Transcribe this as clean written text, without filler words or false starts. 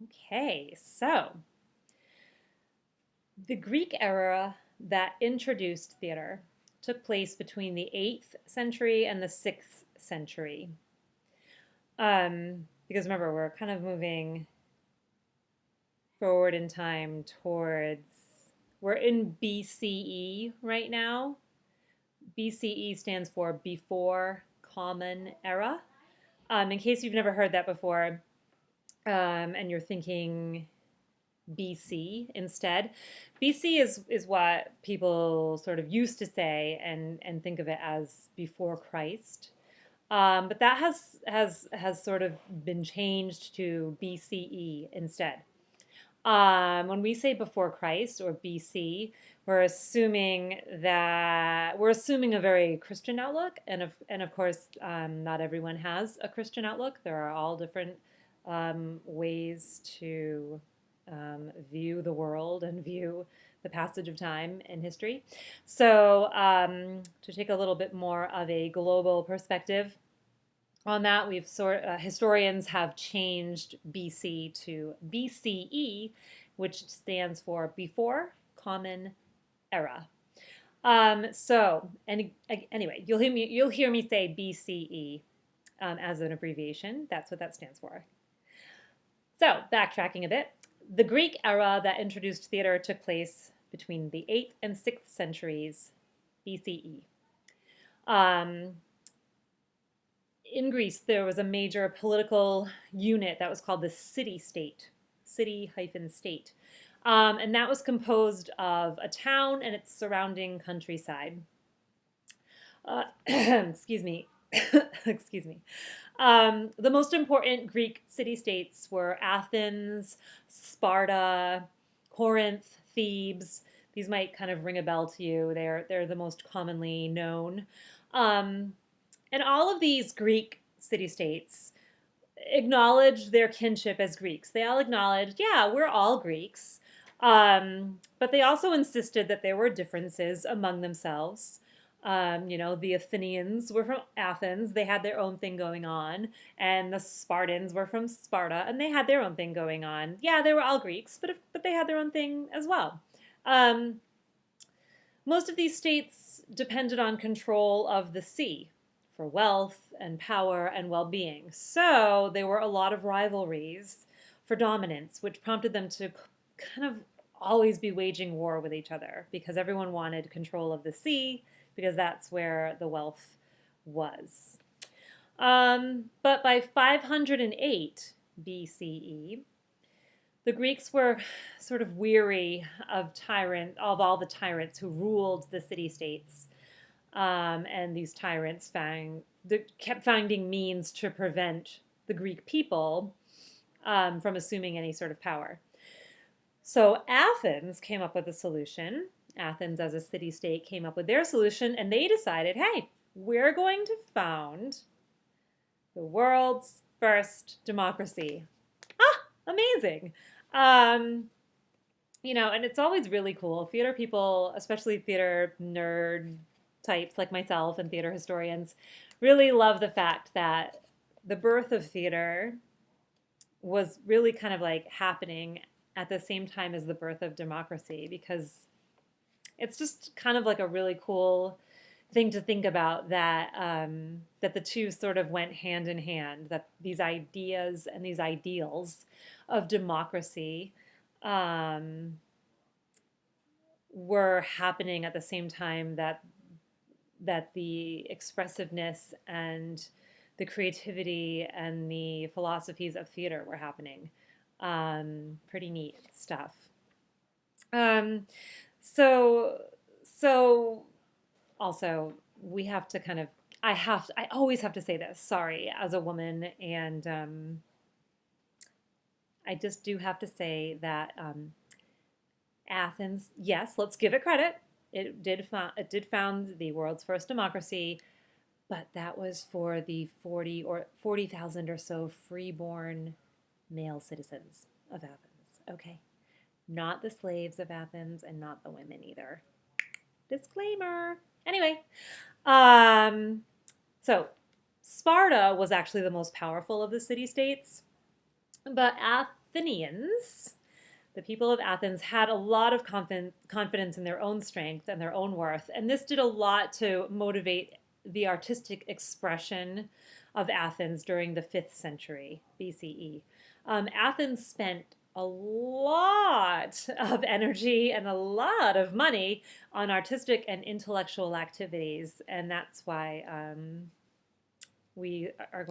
Okay, so the Greek era that introduced theater took place between the 8th century and the 6th century. Because remember, we're kind of moving forward in time we're in BCE right now. BCE stands for Before Common Era. In case you've never heard that before, and you're thinking BC instead. BC is what people sort of used to say and think of it as before Christ. But that has sort of been changed to BCE instead. When we say before Christ or BC, we're assuming a very Christian outlook, and of course, not everyone has a Christian outlook. There are all different ways to view the world and view the passage of time in history. So, to take a little bit more of a global perspective, on that, historians have changed BC to BCE, which stands for Before Common Era. Anyway, you'll hear me say BCE as an abbreviation. That's what that stands for. So, backtracking a bit, the Greek era that introduced theater took place between the 8th and 6th centuries BCE. Um, in Greece, there was a major political unit that was called the city-state, city-state. And that was composed of a town and its surrounding countryside. Excuse me. Excuse me. The most important Greek city-states were Athens, Sparta, Corinth, Thebes. These might kind of ring a bell to you. They're the most commonly known. Um, and all of these Greek city-states acknowledged their kinship as Greeks. They all acknowledged, yeah, we're all Greeks. But they also insisted that there were differences among themselves. The Athenians were from Athens, they had their own thing going on, and the Spartans were from Sparta, and they had their own thing going on. Yeah, they were all Greeks, but they had their own thing as well. Um, Most of these states depended on control of the sea for wealth and power and well being. So there were a lot of rivalries for dominance, which prompted them to kind of always be waging war with each other because everyone wanted control of the sea because that's where the wealth was. But by 508 BCE, the Greeks were sort of weary of all the tyrants who ruled the city-states, and these tyrants kept finding means to prevent the Greek people from assuming any sort of power. So Athens came up with a solution. Athens, as a city-state, came up with their solution, and they decided, hey, we're going to found the world's first democracy. Ah, amazing. Um, and it's always really cool. Theater people, especially theater nerd types like myself and theater historians, really love the fact that the birth of theater was really kind of like happening at the same time as the birth of democracy because it's just kind of like a really cool thing to think about that the two sort of went hand in hand. That these ideas and these ideals of democracy um, were happening at the same time that the expressiveness and the creativity and the philosophies of theater were happening. Pretty neat stuff. Um, so so also we have to kind of I always have to say this, sorry, as a woman, and I just do have to say that Athens, yes, let's give it credit. It did found the world's first democracy, but that was for the 40,000 or so freeborn male citizens of Athens. Okay, not the slaves of Athens and not the women either. Disclaimer. Anyway, um, so Sparta was actually the most powerful of the city states, but Athenians, the people of Athens, had a lot of confidence in their own strength and their own worth, and this did a lot to motivate the artistic expression of Athens during the 5th century BCE. Athens spent a lot of energy and a lot of money on artistic and intellectual activities, and that's why we are